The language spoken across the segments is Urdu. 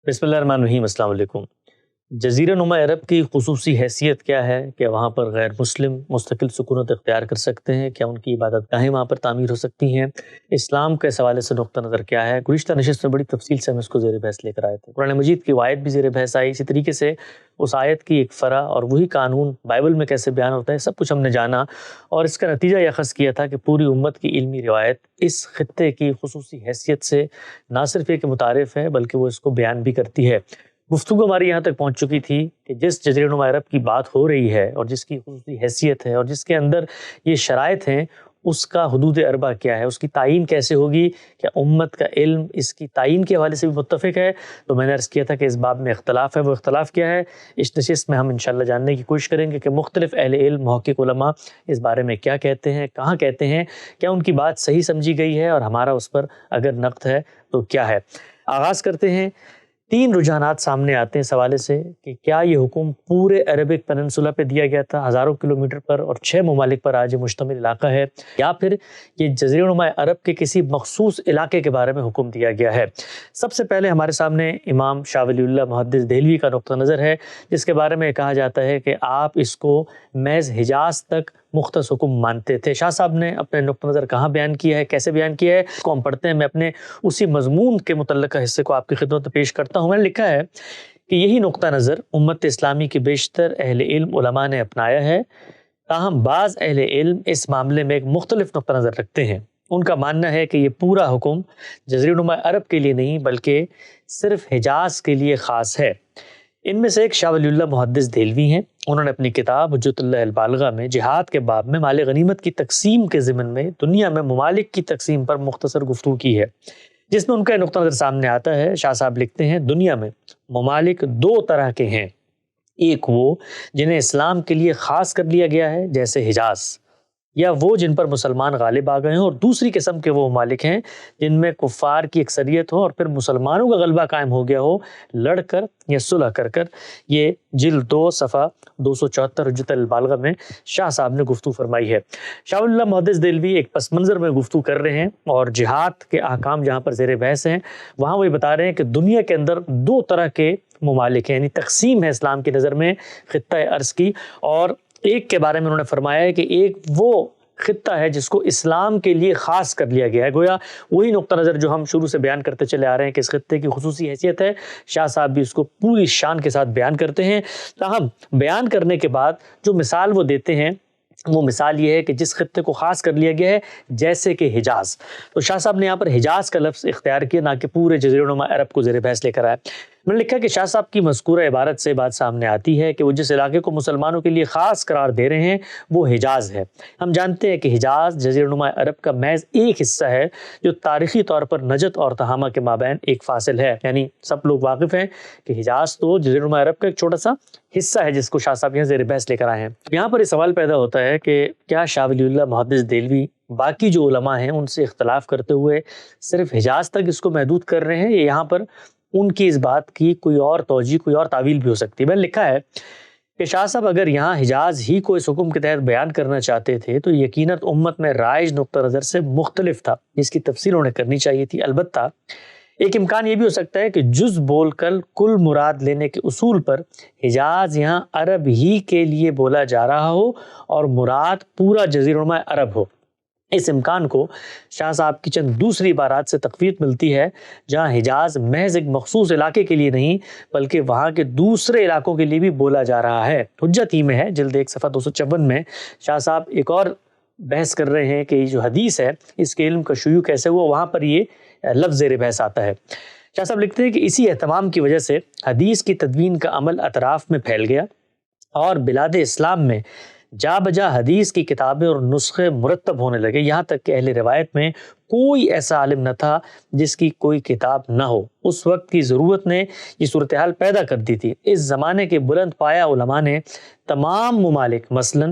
بسم اللہ الرحمن الرحیم۔ السلام علیکم۔ جزیرہ نما عرب کی خصوصی حیثیت کیا ہے کہ وہاں پر غیر مسلم مستقل سکونت اختیار کر سکتے ہیں؟ کیا ان کی عبادت گاہیں وہاں پر تعمیر ہو سکتی ہیں؟ اسلام کے حوالے سے نقطہ نظر کیا ہے؟ گزشتہ نشست میں بڑی تفصیل سے ہم اس کو زیر بحث لے کر آئے تھے۔ قرآن مجید کی آیت بھی زیر بحث آئی، اسی طریقے سے اس آیت کی ایک فرع اور وہی قانون بائبل میں کیسے بیان ہوتا ہے، سب کچھ ہم نے جانا اور اس کا نتیجہ یہ اخذ کیا تھا کہ پوری امت کی علمی روایت اس خطے کی خصوصی حیثیت سے نہ صرف یہ کہ متعارف ہے بلکہ وہ اس کو بیان بھی کرتی ہے۔ گفتگو ہماری یہاں تک پہنچ چکی تھی کہ جس جزیرہ نما عرب کی بات ہو رہی ہے اور جس کی خصوصی حیثیت ہے اور جس کے اندر یہ شرائط ہیں، اس کا حدود اربع کیا ہے، اس کی تعین کیسے ہوگی، کیا امت کا علم اس کی تعین کے حوالے سے بھی متفق ہے؟ تو میں نے عرض کیا تھا کہ اس باب میں اختلاف ہے، وہ اختلاف کیا ہے اس نشست میں ہم انشاءاللہ جاننے کی کوشش کریں گے کہ مختلف اہل علم محقق علماء اس بارے میں کیا کہتے ہیں، کہاں کہتے ہیں، کیا ان کی بات صحیح سمجھی گئی ہے اور ہمارا اس پر اگر نقد ہے تو کیا ہے۔ آغاز کرتے ہیں۔ تین رجحانات سامنے آتے ہیں اس حوالے سے کہ کیا یہ حکم پورے عربک پیننسولا پہ دیا گیا تھا، ہزاروں کلومیٹر پر اور 6 ممالک پر آج مشتمل علاقہ ہے، یا پھر یہ جزیرہ نما عرب کے کسی مخصوص علاقے کے بارے میں حکم دیا گیا ہے۔ سب سے پہلے ہمارے سامنے امام شاہ ولی اللہ محدث دہلوی کا نقطہ نظر ہے، جس کے بارے میں کہا جاتا ہے کہ آپ اس کو محض حجاز تک مختص حکم مانتے تھے۔ شاہ صاحب نے اپنے نقطہ نظر کہاں بیان کیا ہے، کیسے بیان کیا ہے، اس کو ہم پڑھتے ہیں۔ میں اپنے اسی مضمون کے متعلقہ حصے کو آپ کی خدمت میں پیش کرتا ہوں۔ میں نے لکھا ہے کہ یہی نقطہ نظر امت اسلامی کے بیشتر اہل علم علماء نے اپنایا ہے، تاہم بعض اہل علم اس معاملے میں ایک مختلف نقطہ نظر رکھتے ہیں۔ ان کا ماننا ہے کہ یہ پورا حکم جزیرہ نما عرب کے لیے نہیں بلکہ صرف حجاز کے لیے خاص ہے۔ ان میں سے ایک شاہ ولی اللہ محدث دہلوی ہیں۔ انہوں نے اپنی کتاب حجت اللہ البالغہ میں جہاد کے باب میں مال غنیمت کی تقسیم کے ضمن میں دنیا میں ممالک کی تقسیم پر مختصر گفتگو کی ہے، جس میں ان کا نقطہ نظر سامنے آتا ہے۔ شاہ صاحب لکھتے ہیں، دنیا میں ممالک دو طرح کے ہیں، ایک وہ جنہیں اسلام کے لیے خاص کر لیا گیا ہے جیسے حجاز، یا وہ جن پر مسلمان غالب آ گئے ہیں، اور دوسری قسم کے وہ ممالک ہیں جن میں کفار کی اکثریت ہو اور پھر مسلمانوں کا غلبہ قائم ہو گیا ہو لڑ کر یا صلح کر کر۔ یہ جلد 2 صفحہ 274 حجت البالغہ میں شاہ صاحب نے گفتگو فرمائی ہے۔ شاہ ولی اللہ محدث دہلوی ایک پس منظر میں گفتگو کر رہے ہیں اور جہاد کے احکام جہاں پر زیر بحث ہیں وہاں وہ بتا رہے ہیں کہ دنیا کے اندر 2 طرح کے ممالک ہیں، یعنی تقسیم ہے اسلام کی نظر میں خطہ ارض کی، اور ایک کے بارے میں انہوں نے فرمایا ہے کہ ایک وہ خطہ ہے جس کو اسلام کے لیے خاص کر لیا گیا ہے۔ گویا وہی نقطہ نظر جو ہم شروع سے بیان کرتے چلے آ رہے ہیں کہ اس خطے کی خصوصی حیثیت ہے، شاہ صاحب بھی اس کو پوری شان کے ساتھ بیان کرتے ہیں۔ تاہم بیان کرنے کے بعد جو مثال وہ دیتے ہیں وہ مثال یہ ہے کہ جس خطے کو خاص کر لیا گیا ہے جیسے کہ حجاز، تو شاہ صاحب نے یہاں پر حجاز کا لفظ اختیار کیا، نہ کہ پورے جزیرہ نما عرب کو زیر بحث لے کر آئے۔ میں نے لکھا کہ شاہ صاحب کی مذکورہ عبارت سے بات سامنے آتی ہے کہ وہ جس علاقے کو مسلمانوں کے لیے خاص قرار دے رہے ہیں وہ حجاز ہے۔ ہم جانتے ہیں کہ حجاز جزیرہ نما عرب کا محض ایک حصہ ہے جو تاریخی طور پر نجد اور تہامہ کے مابین ایک فاصل ہے، یعنی سب لوگ واقف ہیں کہ حجاز تو جزیرہ نما عرب کا ایک چھوٹا سا حصہ ہے جس کو شاہ صاحب یہاں زیر بحث لے کر آئے ہیں۔ یہاں پر یہ سوال پیدا ہوتا ہے کہ کیا شاہ ولی اللہ محدث دہلوی باقی جو علماء ہیں ان سے اختلاف کرتے ہوئے صرف حجاز تک اس کو محدود کر رہے ہیں، یا یہاں پر ان کی اس بات کی کوئی اور توجیہ، کوئی اور تعویل بھی ہو سکتی ہے؟ میں نے لکھا ہے کہ شاہ صاحب اگر یہاں حجاز ہی کو اس حکم کے تحت بیان کرنا چاہتے تھے تو یقیناً امت میں رائج نقطہ نظر سے مختلف تھا، جس کی تفصیل انہیں کرنی چاہیے تھی۔ البتہ ایک امکان یہ بھی ہو سکتا ہے کہ جز بول کر کل مراد لینے کے اصول پر حجاز یہاں عرب ہی کے لیے بولا جا رہا ہو اور مراد پورا جزیرہ نما عرب ہو۔ اس امکان کو شاہ صاحب کی چند دوسری عبارات سے تقویت ملتی ہے، جہاں حجاز محض ایک مخصوص علاقے کے لیے نہیں بلکہ وہاں کے دوسرے علاقوں کے لیے بھی بولا جا رہا ہے۔ حجت ہی میں ہے، جلد 1 صفحہ 254 میں شاہ صاحب ایک اور بحث کر رہے ہیں کہ یہ جو حدیث ہے اس کے علم کا شیوع کیسے ہوا، وہاں پر یہ لفظ زیر بحث آتا ہے۔ شاہ صاحب لکھتے ہیں کہ اسی اہتمام کی وجہ سے حدیث کی تدوین کا عمل اطراف میں پھیل گیا اور بلاد اسلام میں جا بجا حدیث کی کتابیں اور نسخے مرتب ہونے لگے، یہاں تک کہ اہل روایت میں کوئی ایسا عالم نہ تھا جس کی کوئی کتاب نہ ہو۔ اس وقت کی ضرورت نے یہ صورتحال پیدا کر دی تھی۔ اس زمانے کے بلند پایہ علماء نے تمام ممالک مثلا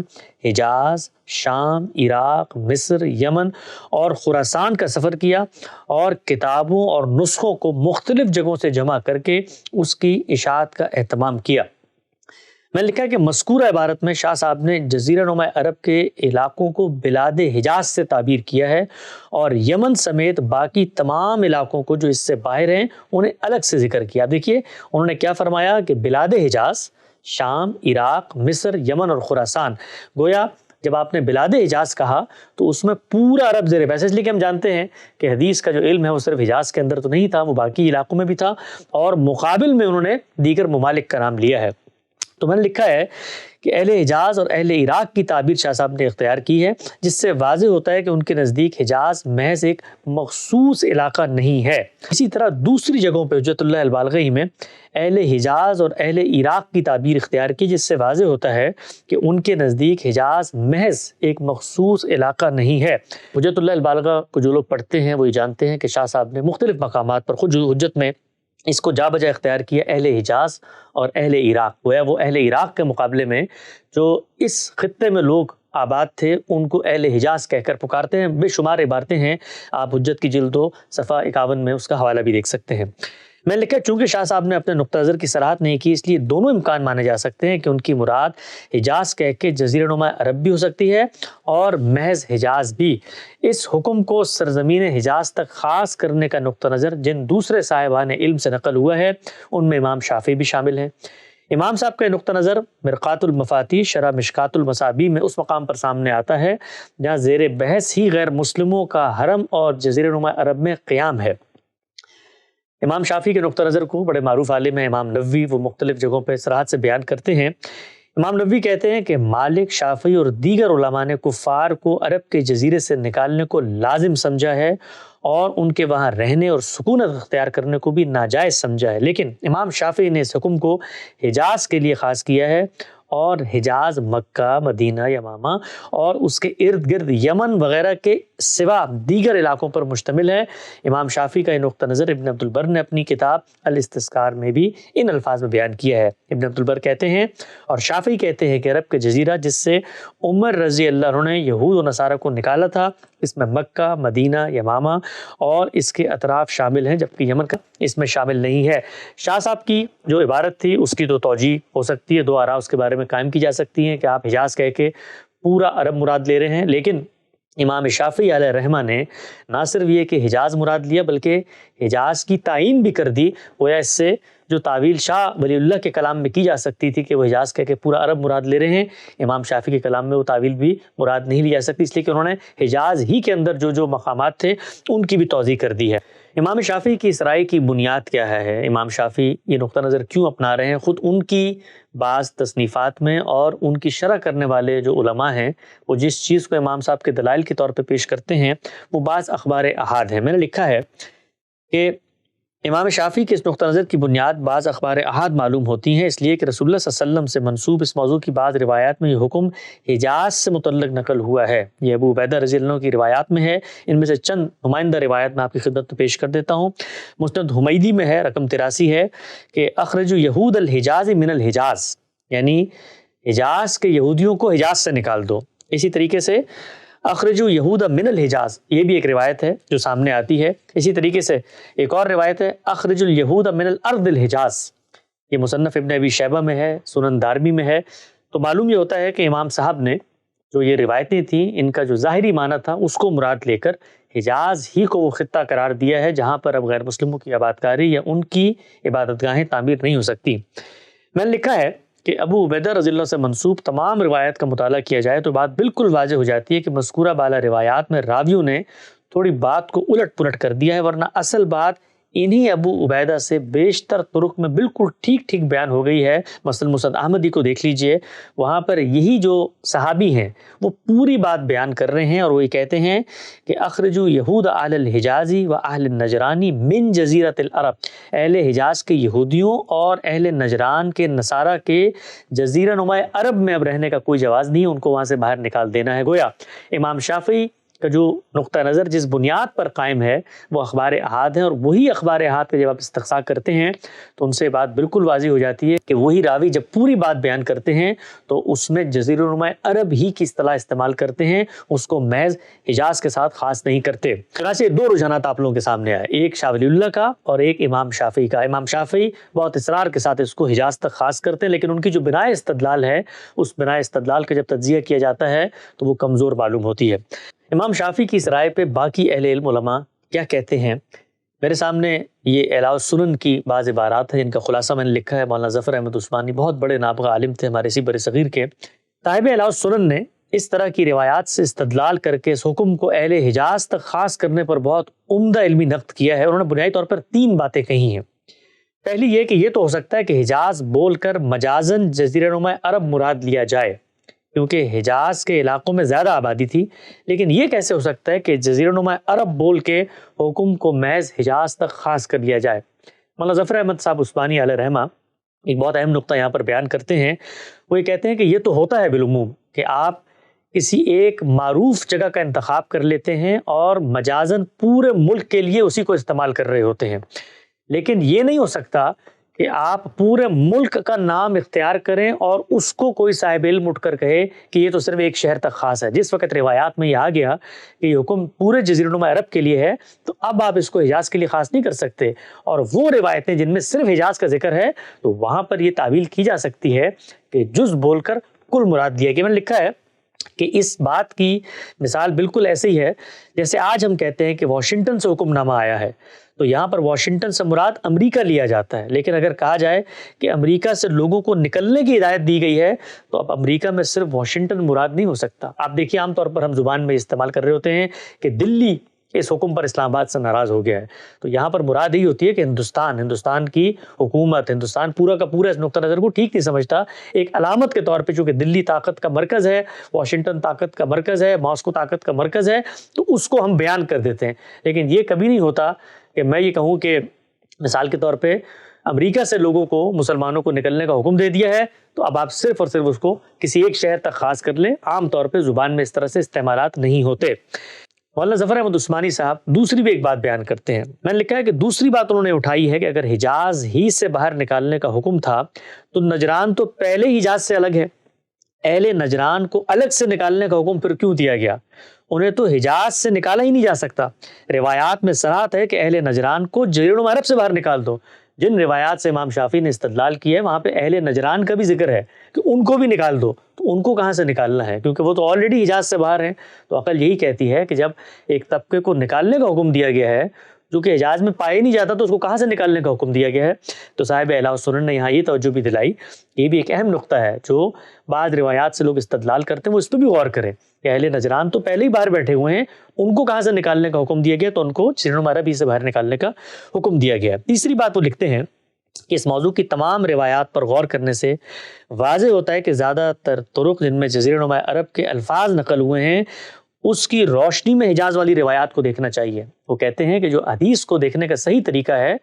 حجاز، شام، عراق، مصر، یمن اور خراسان کا سفر کیا اور کتابوں اور نسخوں کو مختلف جگہوں سے جمع کر کے اس کی اشاعت کا اہتمام کیا۔ میں نے لکھا ہے کہ مذکورہ عبارت میں شاہ صاحب نے جزیرہ نما عرب کے علاقوں کو بلاد حجاز سے تعبیر کیا ہے اور یمن سمیت باقی تمام علاقوں کو جو اس سے باہر ہیں انہیں الگ سے ذکر کیا۔ دیکھیے انہوں نے کیا فرمایا کہ بلاد حجاز شام، عراق، مصر، یمن اور خراسان، گویا جب آپ نے بلاد حجاز کہا تو اس میں پورا عرب زیر بحث، اس لیے کہ ہم جانتے ہیں کہ حدیث کا جو علم ہے وہ صرف حجاز کے اندر تو نہیں تھا، وہ باقی علاقوں میں بھی تھا، اور مقابل میں انہوں نے دیگر ممالک کا نام لیا ہے۔ تو میں نے لکھا ہے کہ اہل حجاز اور اہل عراق کی تعبیر شاہ صاحب نے اختیار کی ہے، جس سے واضح ہوتا ہے کہ ان کے نزدیک حجاز محض ایک مخصوص علاقہ نہیں ہے۔ اسی طرح دوسری جگہوں پہ حجت اللہ البالغی میں اہل حجاز اور اہل عراق کی تعبیر اختیار کی، جس سے واضح ہوتا ہے کہ ان کے نزدیک حجاز محض ایک مخصوص علاقہ نہیں ہے۔ حجت اللہ البالغہ کو جو لوگ پڑھتے ہیں وہ یہ جانتے ہیں کہ شاہ صاحب نے مختلف مقامات پر خود حجت میں اس کو جا بجا اختیار کیا، اہل حجاز اور اہل عراق، گویا وہ اہل عراق کے مقابلے میں جو اس خطے میں لوگ آباد تھے ان کو اہل حجاز کہہ کر پکارتے ہیں۔ بے شمار عبارتیں ہیں، آپ حجت کی جلد 2 صفحہ 51 میں اس کا حوالہ بھی دیکھ سکتے ہیں۔ میں نے لکھا چونکہ شاہ صاحب نے اپنے نقطہ نظر کی صراحت نہیں کی، اس لیے دونوں امکان مانے جا سکتے ہیں کہ ان کی مراد حجاز کہہ کے جزیرہ نما عرب بھی ہو سکتی ہے اور محض حجاز بھی۔ اس حکم کو سرزمین حجاز تک خاص کرنے کا نقطہ نظر جن دوسرے صاحبان علم سے نقل ہوا ہے ان میں امام شافعی بھی شامل ہیں۔ امام صاحب کا نقطہ نظر مرقات المفاتیح شرح مشکات المصابیح میں اس مقام پر سامنے آتا ہے جہاں زیر بحث ہی غیر مسلموں کا حرم اور جزیرہ نما عرب میں قیام ہے۔ امام شافعی کے نقطہ نظر کو بڑے معروف عالم ہیں امام نووی، وہ مختلف جگہوں پہ صراحت سے بیان کرتے ہیں۔ امام نووی کہتے ہیں کہ مالک، شافعی اور دیگر علماء نے کفار کو عرب کے جزیرے سے نکالنے کو لازم سمجھا ہے اور ان کے وہاں رہنے اور سکونت اختیار کرنے کو بھی ناجائز سمجھا ہے، لیکن امام شافعی نے اس حکم کو حجاز کے لیے خاص کیا ہے، اور حجاز مکہ، مدینہ، یمامہ اور اس کے ارد گرد یمن وغیرہ کے سوا دیگر علاقوں پر مشتمل ہے۔ امام شافعی کا یہ نقطہ نظر ابن عبد البر نے اپنی کتاب الاستذکار میں بھی ان الفاظ میں بیان کیا ہے۔ ابن عبد البر کہتے ہیں اور شافعی کہتے ہیں کہ عرب کے جزیرہ جس سے عمر رضی اللہ عنہ نے یہود و نصارہ کو نکالا تھا، اس میں مکہ، مدینہ، یمامہ اور اس کے اطراف شامل ہیں، جبکہ یمن کا اس میں شامل نہیں ہے۔ شاہ صاحب کی جو عبارت تھی اس کی 2 توجیہ ہو سکتی ہے، 2 آراء اس کے بارے میں قائم کی جا سکتی ہیں کہ آپ حجاز کہہ کے پورا عرب مراد لے رہے ہیں، لیکن امام شافعی علیہ رحمہ نے نہ صرف یہ کہ حجاز مراد لیا بلکہ حجاز کی تعین بھی کر دی، گویا اس سے جو تعویل شاہ ولی اللہ کے کلام میں کی جا سکتی تھی کہ وہ حجاز کہہ کے پورا عرب مراد لے رہے ہیں، امام شافعی کے کلام میں وہ تعویل بھی مراد نہیں لی جا سکتی، اس لیے کہ انہوں نے حجاز ہی کے اندر جو مقامات تھے ان کی بھی توضیح کر دی ہے۔ امام شافعی کی اس رائے کی بنیاد کیا ہے؟ امام شافعی یہ نقطہ نظر کیوں اپنا رہے ہیں؟ خود ان کی بعض تصنیفات میں اور ان کی شرح کرنے والے جو علماء ہیں وہ جس چیز کو امام صاحب کے دلائل کے طور پہ پیش کرتے ہیں وہ بعض اخبار احاد ہیں۔ میں نے لکھا ہے کہ امام شافعی کے اس نقطہ نظر کی بنیاد بعض اخبار احاد معلوم ہوتی ہیں، اس لیے کہ رسول اللہ صلی اللہ علیہ وسلم سے منسوب اس موضوع کی بعض روایات میں یہ حکم حجاز سے متعلق نقل ہوا ہے۔ یہ ابو عبیدہ رضی اللہ عنہ کی روایات میں ہے، ان میں سے چند نمائندہ روایت میں آپ کی خدمت میں پیش کر دیتا ہوں۔ مسند حمیدی میں ہے، رقم 83 ہے کہ اخرجوا یہود الحجاز من الحجاز، یعنی حجاز کے یہودیوں کو حجاز سے نکال دو۔ اسی طریقے سے اخرجوا یہود من الحجاز، یہ بھی ایک روایت ہے جو سامنے آتی ہے۔ اسی طریقے سے ایک اور روایت ہے اخرجوا الیہود من الارض الحجاز، یہ مصنف ابن ابی شیبہ میں ہے، سنن دارمی میں ہے۔ تو معلوم یہ ہوتا ہے کہ امام صاحب نے جو یہ روایتیں تھیں ان کا جو ظاہری معنی تھا اس کو مراد لے کر حجاز ہی کو وہ خطہ قرار دیا ہے جہاں پر اب غیر مسلموں کی آبادکاری یا ان کی عبادت گاہیں تعمیر نہیں ہو سکتی۔ میں نے لکھا ہے کہ ابو عبیدہ رضی اللہ سے منسوب تمام روایت کا مطالعہ کیا جائے تو بات بالکل واضح ہو جاتی ہے کہ مذکورہ بالا روایات میں راویوں نے تھوڑی بات کو الٹ پلٹ کر دیا ہے، ورنہ اصل بات انہی ابو عبیدہ سے بیشتر طرق میں بالکل ٹھیک بیان ہو گئی ہے۔ مثلا مسند احمدی کو دیکھ لیجئے، وہاں پر یہی جو صحابی ہیں وہ پوری بات بیان کر رہے ہیں اور وہ یہ کہتے ہیں کہ اخرجوا یہود اہل الحجازی و اہل النجرانی من جزیرۃ العرب، اہل حجاز کے یہودیوں اور اہل نجران کے نصارہ کے جزیرہ نما عرب میں اب رہنے کا کوئی جواز نہیں، ان کو وہاں سے باہر نکال دینا ہے۔ گویا امام شافعی کا جو نقطہ نظر جس بنیاد پر قائم ہے وہ اخبار احاد ہیں، اور وہی اخبار احاد پہ جب آپ استقصاء کرتے ہیں تو ان سے بات بالکل واضح ہو جاتی ہے کہ وہی راوی جب پوری بات بیان کرتے ہیں تو اس میں جزیرہ نما عرب ہی کی اصطلاح استعمال کرتے ہیں، اس کو محض حجاز کے ساتھ خاص نہیں کرتے۔ چنانچہ دو رجحانات آپ لوگوں کے سامنے آئے، ایک شاہ ولی اللہ کا اور ایک امام شافعی کا۔ امام شافعی بہت اصرار کے ساتھ اس کو حجاز تک خاص کرتے ہیں، لیکن ان کی جو بناء استدلال ہے اس بناء استدلال کا جب تجزیہ کیا جاتا ہے تو وہ کمزور معلوم ہوتی ہے۔ امام شافعی کی اس رائے پہ باقی اہل علم علماء کیا کہتے ہیں؟ میرے سامنے یہ اعلاء السنن کی بعض عبارات ہیں، ان کا خلاصہ میں نے لکھا ہے۔ مولانا ظفر احمد عثمانی بہت بڑے نابغہ عالم تھے ہمارے اسی برصغیر کے۔ صاحب اعلاء السنن نے اس طرح کی روایات سے استدلال کر کے اس حکم کو اہل حجاز تک خاص کرنے پر بہت عمدہ علمی نقد کیا ہے۔ انہوں نے بنیادی طور پر 3 باتیں کہی ہیں۔ پہلی یہ کہ یہ تو ہو سکتا ہے کہ حجاز بول کر مجازن جزیرہ نما عرب مراد لیا جائے، کیونکہ حجاز کے علاقوں میں زیادہ آبادی تھی، لیکن یہ کیسے ہو سکتا ہے کہ جزیرہ نما عرب بول کے حکم کو محض حجاز تک خاص کر لیا جائے؟ مولانا ظفر احمد صاحب عثمانی علیہ رحمہ ایک بہت اہم نقطہ یہاں پر بیان کرتے ہیں۔ وہ یہ کہتے ہیں کہ یہ تو ہوتا ہے بالعموم کہ آپ کسی ایک معروف جگہ کا انتخاب کر لیتے ہیں اور مجازن پورے ملک کے لیے اسی کو استعمال کر رہے ہوتے ہیں، لیکن یہ نہیں ہو سکتا کہ آپ پورے ملک کا نام اختیار کریں اور اس کو کوئی صاحب علم اٹھ کر کہے کہ یہ تو صرف ایک شہر تک خاص ہے۔ جس وقت روایات میں یہ آ گیا کہ یہ حکم پورے جزیرہ نما عرب کے لیے ہے تو اب آپ اس کو حجاز کے لیے خاص نہیں کر سکتے، اور وہ روایتیں جن میں صرف حجاز کا ذکر ہے تو وہاں پر یہ تعویل کی جا سکتی ہے کہ جز بول کر کل مراد لیا گیا۔ میں نے لکھا ہے کہ اس بات کی مثال بالکل ایسے ہی ہے جیسے آج ہم کہتے ہیں کہ واشنگٹن سے حکم نامہ آیا ہے، تو یہاں پر واشنگٹن سے مراد امریکہ لیا جاتا ہے، لیکن اگر کہا جائے کہ امریکہ سے لوگوں کو نکلنے کی ہدایت دی گئی ہے تو اب امریکہ میں صرف واشنگٹن مراد نہیں ہو سکتا۔ آپ دیکھیے عام طور پر ہم زبان میں استعمال کر رہے ہوتے ہیں کہ دلی اس حکم پر اسلام آباد سے ناراض ہو گیا ہے، تو یہاں پر مراد یہی ہوتی ہے کہ ہندوستان کی حکومت، ہندوستان پورا کا پورا اس نقطہ نظر کو ٹھیک نہیں سمجھتا۔ ایک علامت کے طور پہ چونکہ دلی طاقت کا مرکز ہے، واشنگٹن طاقت کا مرکز ہے، ماسکو طاقت کا مرکز ہے، تو اس کو ہم بیان کر دیتے ہیں، لیکن یہ کبھی نہیں ہوتا کہ میں یہ کہوں کہ مثال کے طور پہ امریکہ سے لوگوں کو، مسلمانوں کو نکلنے کا حکم دے دیا ہے تو اب آپ صرف اور صرف اس کو کسی ایک شہر تک خاص کر لیں۔ عام طور پہ زبان میں اس طرح سے استعمالات نہیں ہوتے۔ مولانا ظفر احمد عثمانی صاحب دوسری بھی ایک بات بیان کرتے ہیں۔ میں نے لکھا ہے کہ دوسری بات انہوں نے اٹھائی ہے کہ اگر حجاز ہی سے باہر نکالنے کا حکم تھا تو نجران تو پہلے ہی حجاز سے الگ ہے، اہل نجران کو الگ سے نکالنے کا حکم پھر کیوں دیا گیا؟ انہیں تو حجاز سے نکالا ہی نہیں جا سکتا۔ روایات میں صراحت ہے کہ اہل نجران کو جزیرہ نما عرب سے باہر نکال دو۔ جن روایات سے امام شافعی نے استدلال کی ہے وہاں پہ اہل نجران کا بھی ذکر ہے کہ ان کو بھی نکال دو، تو ان کو کہاں سے نکالنا ہے؟ کیونکہ وہ تو آلریڈی حجاز سے باہر ہیں۔ تو عقل یہی کہتی ہے کہ جب ایک طبقے کو نکالنے کا حکم دیا گیا ہے جو کہ حجاز میں پائے نہیں جاتا تو اس کو کہاں سے نکالنے کا حکم دیا گیا ہے؟ تو صاحب اعلاء السنن نے یہاں یہ توجہ بھی دلائی، یہ بھی ایک اہم نقطہ ہے جو بعض روایات سے لوگ استدلال کرتے ہیں، وہ اس پہ بھی غور کریں کہ اہل نجران تو پہلے ہی باہر بیٹھے ہوئے ہیں، ان کو کہاں سے نکالنے کا حکم دیا گیا؟ تو ان کو جزیرہ نما عرب ہی سے باہر نکالنے کا حکم دیا گیا۔ تیسری بات وہ لکھتے ہیں کہ اس موضوع کی تمام روایات پر غور کرنے سے واضح ہوتا ہے کہ زیادہ تر طرق جن میں جزیرہ نما عرب کے الفاظ نقل ہوئے ہیں اس کی روشنی میں حجاز والی روایات کو دیکھنا چاہیے۔ وہ کہتے ہیں کہ جو حدیث کو دیکھنے کا صحیح طریقہ ہے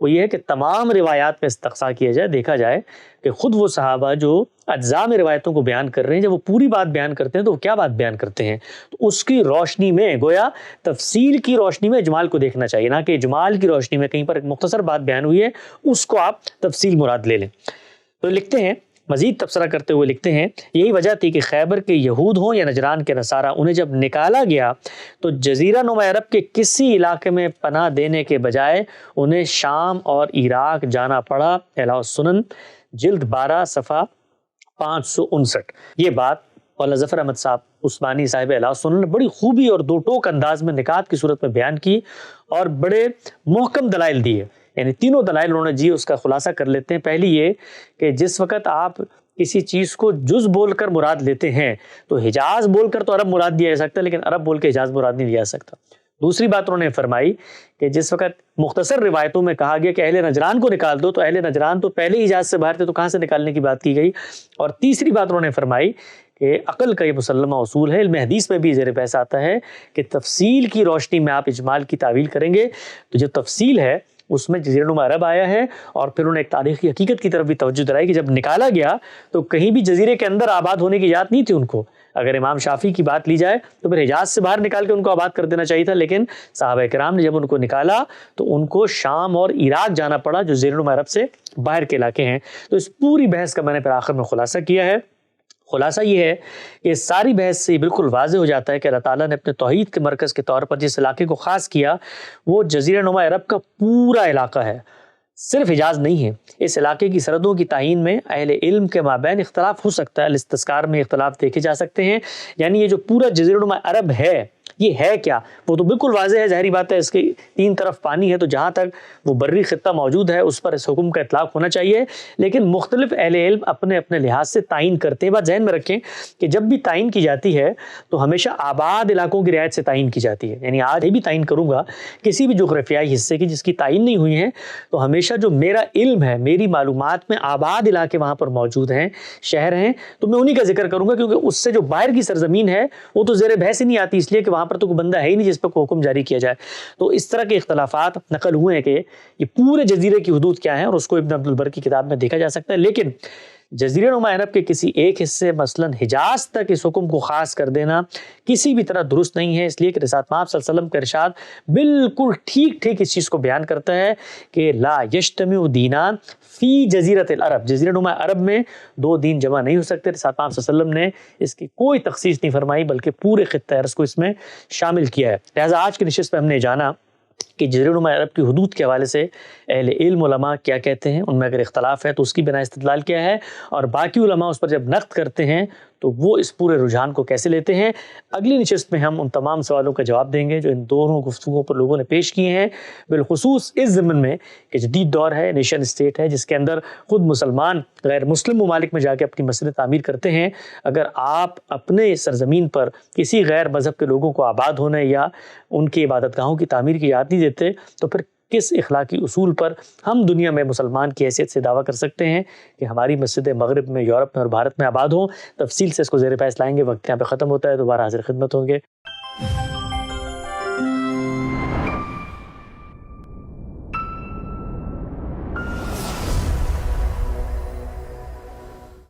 وہ یہ ہے کہ تمام روایات میں استقصاء کیا جائے، دیکھا جائے کہ خود وہ صحابہ جو اجزاء میں روایتوں کو بیان کر رہے ہیں جب وہ پوری بات بیان کرتے ہیں تو وہ کیا بات بیان کرتے ہیں، تو اس کی روشنی میں گویا تفصیل کی روشنی میں اجمال کو دیکھنا چاہیے، نہ کہ اجمال کی روشنی میں کہیں پر ایک مختصر بات بیان ہوئی ہے اس کو آپ تفصیل مراد لے لیں۔ تو لکھتے ہیں، مزید تبصرہ کرتے ہوئے لکھتے ہیں، یہی وجہ تھی کہ خیبر کے یہود ہوں یا نجران کے نصارہ، انہیں جب نکالا گیا تو جزیرہ نما عرب کے کسی علاقے میں پناہ دینے کے بجائے انہیں شام اور عراق جانا پڑا۔ اعلاء السنن جلد 12 صفحہ 559۔ یہ بات مولانا ظفر احمد صاحب عثمانی صاحب اعلاء السنن نے بڑی خوبی اور دو ٹوک انداز میں نکات کی صورت میں بیان کی اور بڑے محکم دلائل دیے، یعنی تینوں دلائل انہوں نے اس کا خلاصہ کر لیتے ہیں۔ پہلی یہ کہ جس وقت آپ کسی چیز کو جز بول کر مراد لیتے ہیں تو حجاز بول کر تو عرب مراد لیا جا سکتا ہے، لیکن عرب بول کے حجاز مراد نہیں لیا جا سکتا۔ دوسری بات انہوں نے فرمائی کہ جس وقت مختصر روایتوں میں کہا گیا کہ اہل نجران کو نکال دو تو اہل نجران تو پہلے ہی حجاز سے باہر تھے، تو کہاں سے نکالنے کی بات کی گئی؟ اور تیسری بات انہوں نے فرمائی کہ عقل کا یہ مسلمہ اصول ہے، علم حدیث میں بھی زیر بحث آتا ہے کہ تفصیل کی روشنی میں آپ اجمال کی تعویل کریں گے تو جو تفصیل ہے اس میں جزیرہ نما عرب آیا ہے، اور پھر انہوں نے ایک تاریخی حقیقت کی طرف بھی توجہ دلائی کہ جب نکالا گیا تو کہیں بھی جزیرے کے اندر آباد ہونے کی اجازت نہیں تھی ان کو، اگر امام شافعی کی بات لی جائے تو پھر حجاز سے باہر نکال کے ان کو آباد کر دینا چاہیے تھا، لیکن صحابہ کرام نے جب ان کو نکالا تو ان کو شام اور عراق جانا پڑا جو زیر نما عرب سے باہر کے علاقے ہیں۔ تو اس پوری بحث کا میں نے پھر آخر میں خلاصہ کیا ہے۔ خلاصہ یہ ہے کہ اس ساری بحث سے بالکل واضح ہو جاتا ہے کہ اللہ تعالیٰ نے اپنے توحید کے مرکز کے طور پر جس علاقے کو خاص کیا وہ جزیرہ نما عرب کا پورا علاقہ ہے، صرف حجاز نہیں ہے۔ اس علاقے کی سرحدوں کی تعین میں اہل علم کے مابین اختلاف ہو سکتا ہے، الاستذکار میں اختلاف دیکھے جا سکتے ہیں، یعنی یہ جو پورا جزیرہ نما عرب ہے یہ ہے کیا؟ وہ تو بالکل واضح ہے، ظاہری بات ہے، اس کے تین طرف پانی ہے، تو جہاں تک وہ بری خطہ موجود ہے اس پر اس حکم کا اطلاق ہونا چاہیے، لیکن مختلف اہل علم اپنے اپنے لحاظ سے تعین کرتے ہیں۔ بات ذہن میں رکھیں کہ جب بھی تعین کی جاتی ہے تو ہمیشہ آباد علاقوں کی رعایت سے تعین کی جاتی ہے، یعنی آج بھی تعین کروں گا کسی بھی جغرافیائی حصے کی جس کی تعین نہیں ہوئی ہے تو ہمیشہ جو میرا علم ہے، میری معلومات میں آباد علاقے وہاں پر موجود ہیں، شہر ہیں، تو میں انہی کا ذکر کروں گا، کیونکہ اس سے جو باہر کی سرزمین ہے وہ تو زیر بحث ہی نہیں آتی، اس لیے کہ وہاں پر تو کوئی بندہ ہے ہی نہیں جس پر کوئی حکم جاری کیا جائے۔ تو اس طرح کے اختلافات نقل ہوئے ہیں کہ یہ پورے جزیرے کی حدود کیا ہیں، اور اس کو ابن عبد البر کی کتاب میں دیکھا جا سکتا ہے، لیکن جزیرہ نما عرب کے کسی ایک حصے مثلا حجاز تک اس حکم کو خاص کر دینا کسی بھی طرح درست نہیں ہے، اس لیے کہ رسالت مآب صلی اللہ علیہ وسلم کا ارشاد بالکل ٹھیک ٹھیک اس چیز کو بیان کرتا ہے کہ لا یجتمع دینان فی جزیرۃ العرب، جزیرہ نما عرب میں دو دین جمع نہیں ہو سکتے۔ رسالت مآب صلی اللہ علیہ وسلم نے اس کی کوئی تخصیص نہیں فرمائی بلکہ پورے خطہ ارض کو اس میں شامل کیا ہے۔ لہٰذا آج کی نشست میں ہم نے جانا کہ جزیرہ نما عرب کی حدود کے حوالے سے اہل علم علماء کیا کہتے ہیں، ان میں اگر اختلاف ہے تو اس کی بنا استدلال کیا ہے، اور باقی علماء اس پر جب نقد کرتے ہیں تو وہ اس پورے رجحان کو کیسے لیتے ہیں۔ اگلی نشست میں ہم ان تمام سوالوں کا جواب دیں گے جو ان دونوں گفتگوؤں پر لوگوں نے پیش کیے ہیں، بالخصوص اس ضمن میں کہ جدید دور ہے، نیشن اسٹیٹ ہے، جس کے اندر خود مسلمان غیر مسلم ممالک میں جا کے اپنی مسجد تعمیر کرتے ہیں۔ اگر آپ اپنے سرزمین پر کسی غیر مذہب کے لوگوں کو آباد ہونے یا ان کی عبادت گاہوں کی تعمیر کی اجازت نہیں دیتے تو پھر کس اخلاقی اصول پر ہم دنیا میں مسلمان کی حیثیت سے دعویٰ کر سکتے ہیں کہ ہماری مسجد مغرب میں، یورپ میں اور بھارت میں آباد ہوں؟ تفصیل سے اس کو زیر بحث لائیں گے۔ وقت یہاں پہ ختم ہوتا ہے، دوبارہ حاضر خدمت ہوں گے۔